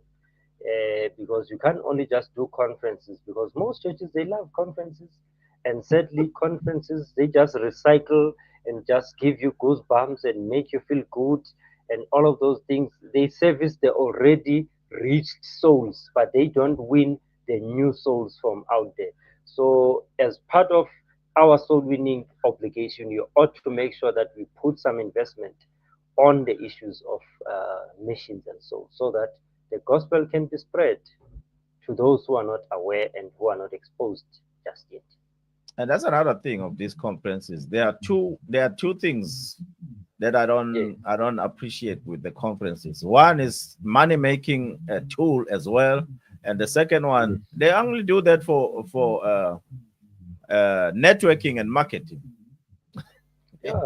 Because you can't only just do conferences, because most churches they love conferences, and sadly conferences they just recycle and just give you goosebumps and make you feel good, and all of those things. They service the already reached souls, but they don't win the new souls from out there. So as part of our soul winning obligation, you ought to make sure that we put some investment on the issues of missions and so that the gospel can be spread to those who are not aware and who are not exposed just yet. And that's another thing of these conferences. There are two things that Yeah. I don't appreciate with the conferences. One is money making a tool as well, and the second one, Yes. they only do that for networking and marketing. Yeah,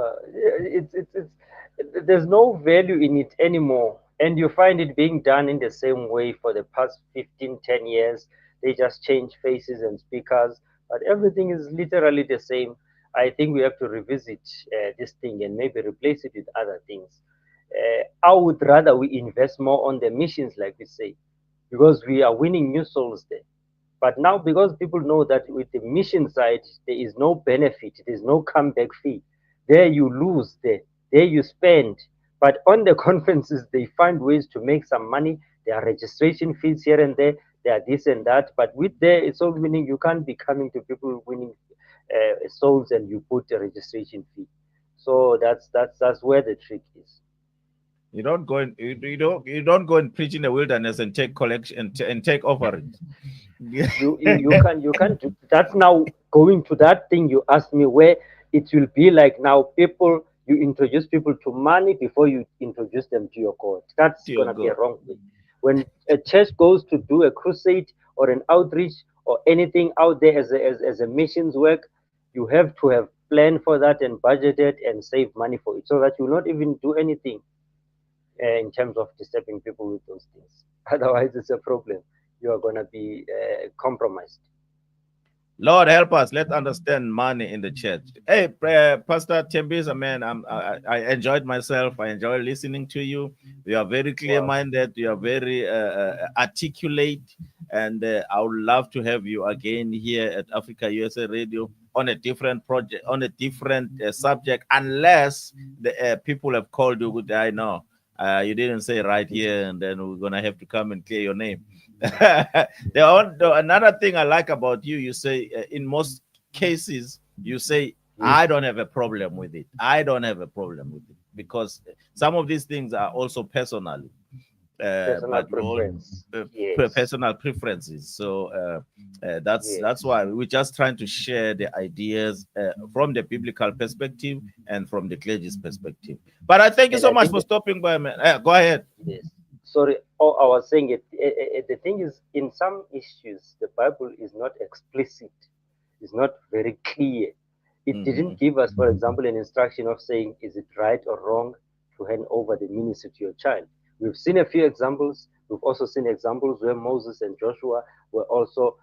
there's no value in it anymore. And you find it being done in the same way for the past 15, 10 years. They just change faces and speakers, but everything is literally the same. I think we have to revisit this thing and maybe replace it with other things. I would rather we invest more on the missions, like we say, because we are winning new souls there. But now, because people know that with the mission side, there is no benefit, there's no comeback fee. There you lose, there you spend. But on the conferences, they find ways to make some money. There are registration fees here and there. There are this and that. But with there, it's all winning. You can't be coming to people winning souls and you put a registration fee. So that's where the trick is. You don't go and preach in the wilderness and take collection and take offerings. You can do that's now going to that thing you asked me where it will be like now people you introduce people to money before you introduce them to your God. That's Dear gonna be a God. wrong way. When a church goes to do a crusade or an outreach or anything out there as a missions work, you have to have planned for that and budgeted and save money for it so that you will not even do anything in terms of disturbing people with those things. Otherwise, it's a problem. You are going to be compromised. Lord help us. Let's understand money in the church. Hey, Pastor Tembisa, man, I enjoyed myself. I enjoyed listening to you. You are very Wow. clear-minded. You are very articulate, and I would love to have you again here at Africa USA Radio on a different project, on a different subject. Unless the people have called you, good, I know. You didn't say right here, and then we're gonna have to come and clear your name. Another thing I like about you, you say in most cases, you say, Yes. I don't have a problem with it. I don't have a problem with it because some of these things are also personal, Personal but you all preference. Yes. personal preferences. So that's Yes. why we're just trying to share the ideas from the biblical perspective and from the clergy's perspective. But I thank you And so I much think for that, stopping by, man. Go ahead. yes. Sorry. Oh, I was saying it. The thing is, in some issues, the Bible is not explicit. It's not very clear. It Hmm. didn't give us, for example, an instruction of saying, is it right or wrong to hand over the ministry to your child? We've seen a few examples. We've also seen examples where Moses and Joshua were also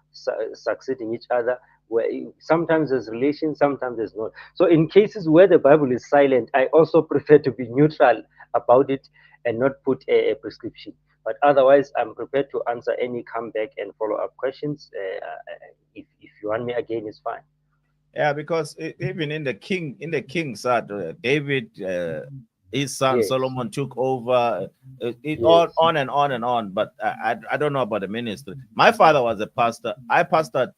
succeeding each other, where sometimes there's relation, sometimes there's not. So in cases where the Bible is silent, I also prefer to be neutral about it and not put a prescription. But otherwise, I'm prepared to answer any comeback and follow-up questions. If you want me again, it's fine. Yeah, because even in the king's side, David, his son Yes, Solomon took over. It all yes, on and on and on. But I don't know about the ministry. My father was a pastor. I pastored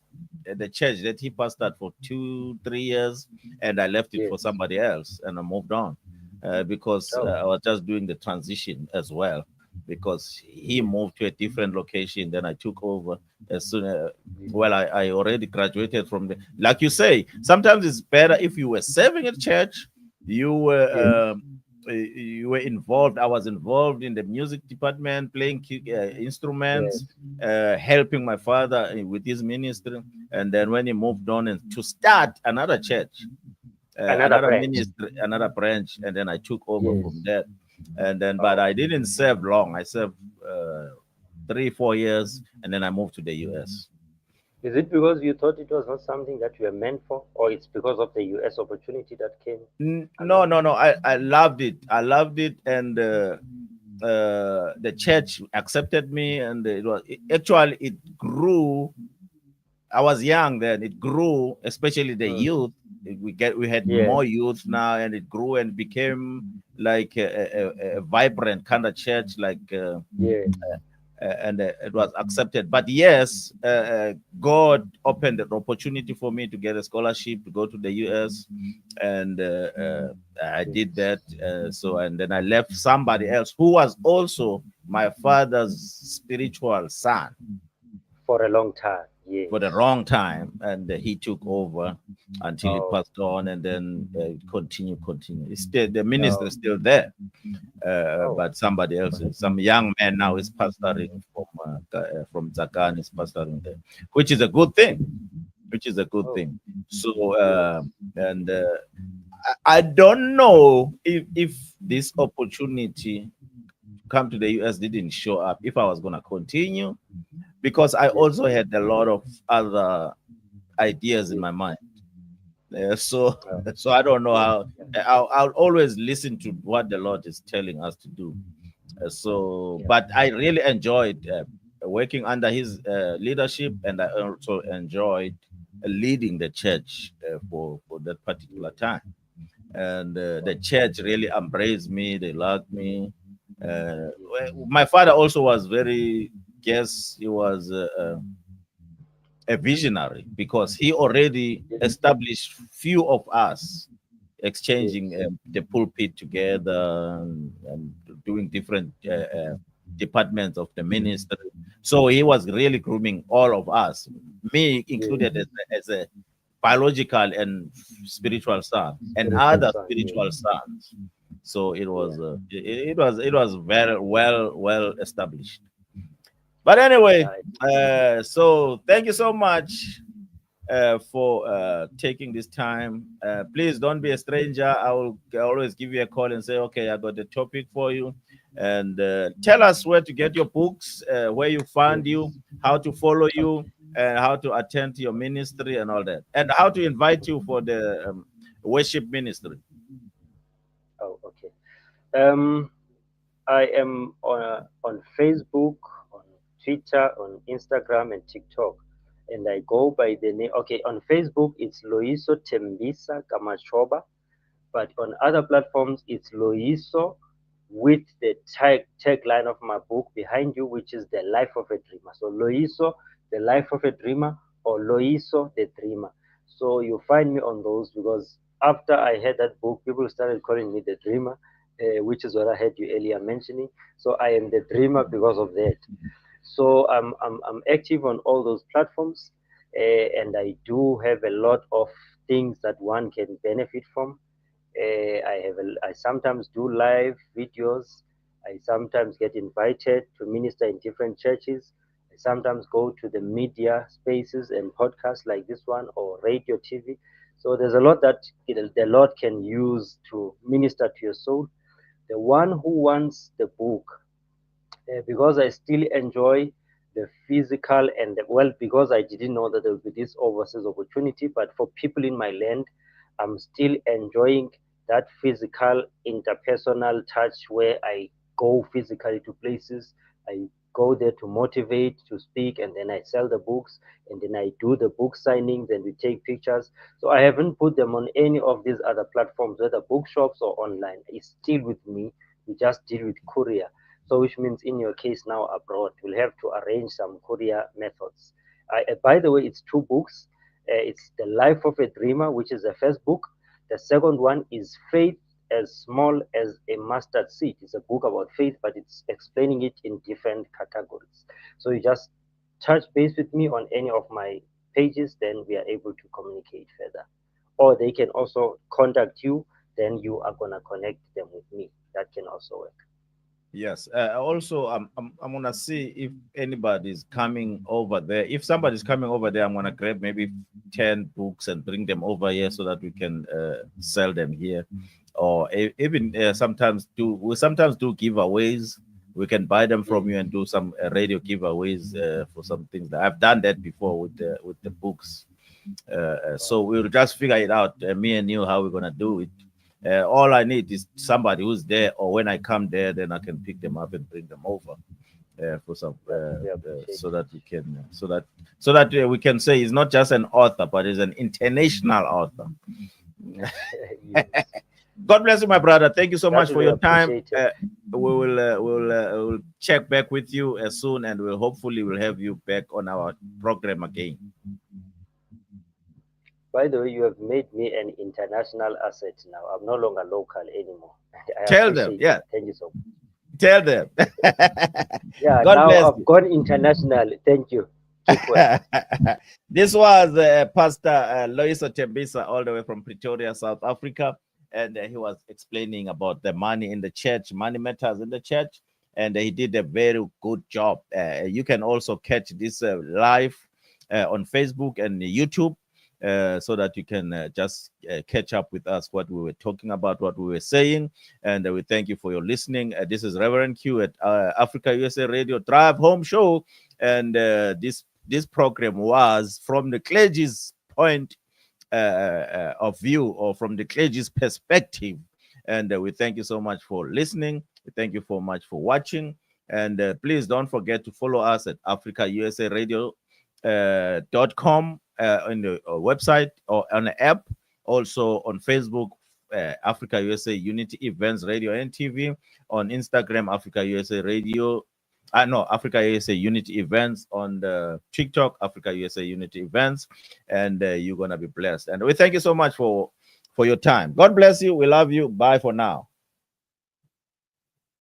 the church that he pastored for 2 3 years, and I left it for yes. somebody else, and I moved on because Oh, I was just doing the transition as well. Because he yes, moved to a different location, then I took over as soon as yes, well, I already graduated from the, like you say, sometimes it's better if you were serving at church, you yes, were you were involved. I was involved in the music department, playing instruments, yes. helping my father with his ministry. And then when he moved on and to start another church, Another another branch. ministry, another branch, and then I took over Yes. from that. And then, but Oh, I didn't serve long. I served 3 4 years, and then I moved to the US. is it because you thought it was not something that you were meant for, or it's because of the US opportunity that came No, along? no, no. I loved it. I loved it, and the church accepted me, and actually it grew. I was young then. It grew, especially the Mm. youth. We had Yes, more youth now, and it grew and became like a vibrant kind of church, like. yes, And it was accepted. But yes, God opened the opportunity for me to get a scholarship to go to the US, and I did yes. that. So, and then I left somebody else who was also my father's spiritual son For a long time. for the Yes. wrong time, and he took over until he Oh, passed on, and then continue. It's still, the ministry oh, is still there, oh, but somebody else, some young man now is pastoring from Zakan is pastoring there, which is a good thing. Which is a good oh, thing. So yes, and I don't know if this opportunity to come to the US didn't show up, if I was gonna continue, because I yes, also had a lot of other ideas in yes. my mind. So Oh, so I don't know yes, how. I'll always listen to what the Lord is telling us to do. So, yeah. but I really enjoyed working under his leadership, and I also enjoyed leading the church for that particular time. And the Oh, church really embraced me; they loved me. yes, My father also was very, guess he was a visionary because he already yes, established few of us exchanging yes, the pulpit together, and doing different departments of the ministry. So he was really grooming all of us, me yes. included as a biological and spiritual son, and Spiritual other son. Yes, spiritual sons. So yeah. it was very well established. But anyway, Yeah. so thank you so much for taking this time. Please don't be a stranger. I will always give you a call and say, okay, I got the topic for you. And tell us where to get your books, where you find you, Yes. how to follow you, Okay. and how to attend to your ministry and all that, and how to invite you for the worship ministry. Oh, okay. Um, I am on Facebook, on Twitter, on Instagram, and TikTok, and I go by the name. Okay, on Facebook it's Loyiso Tembisa KaMatshoba, but on other platforms it's Loyiso with the tagline of my book behind you, which is the life of a dreamer. So Loyiso, the life of a dreamer, or Loyiso the dreamer. So you find me on those because after I had that book, people started calling me the dreamer, which is what I heard you earlier mentioning. So I am the dreamer because of that. So I'm active on all those platforms, and I do have a lot of things that one can benefit from. I sometimes do live videos. I sometimes get invited to minister in different churches. I sometimes go to the media spaces and podcasts like this one or radio, TV. So there's a lot that the Lord can use to minister to your soul. The one who wants the book, because I still enjoy the physical and well, because I didn't know that there would be this overseas opportunity, but for people in my land, I'm still enjoying that physical interpersonal touch where I go physically to places. I go there to motivate, to speak, and then I sell the books, and then I do the book signings, and we take pictures. So I haven't put them on any of these other platforms, whether bookshops or online. It's still with me. We just deal with courier. So which means in your case now abroad, we'll have to arrange some courier methods. By the way, it's two books. It's The Life of a Dreamer, which is the first book. The second one is Faith as Small as a Mustard Seed. It's a book about faith, but it's explaining it in different categories. So you just touch base with me on any of my pages, then we are able to communicate further. Or they can also contact you, then you are going to connect them with me. That can also work. Yes. Also, I'm gonna see if anybody's coming over there. If somebody's coming over there, I'm gonna grab maybe 10 books and bring them over here so that we can sell them here, or even sometimes do giveaways. We can buy them from you and do some radio giveaways for some things. I've done that before with the books. So we'll just figure it out, me and you, how we're gonna do it. All I need is somebody who's there, or when I come there, then I can pick them up and bring them over for some, We appreciate so that we can, so that we can say he's not just an author, but he's an international author. it. Yes, God bless you, my brother. Thank you so that much will for be your time. appreciated. We'll check back with you as soon, and we'll have you back on our program again. By the way, you have made me an international asset now. I'm no longer local anymore. I Tell them, appreciate yeah, it. Thank you so much. tell them. Yeah, God now bless I've gone international. Thank you. Keep well. This was Pastor Loyiso Tembisa, all the way from Pretoria, South Africa. And he was explaining about the money in the church, money matters in the church. And he did a very good job. You can also catch this live on Facebook and YouTube, so that you can just catch up with us, what we were talking about, what we were saying. And we thank you for your listening. This is Reverend Q at Africa USA Radio Drive Home Show. And this program was from the clergy's point of view, or from the clergy's perspective. And we thank you so much for listening. We thank you so much for watching. And please don't forget to follow us at Africa USA Radio .com on the website or on the app. Also on Facebook, Africa USA Unity Events Radio and TV. On Instagram, Africa USA Radio. No, Africa USA Unity Events. On the TikTok, Africa USA Unity Events. And you're gonna be blessed. And we thank you so much for your time. God bless you. We love you. Bye for now.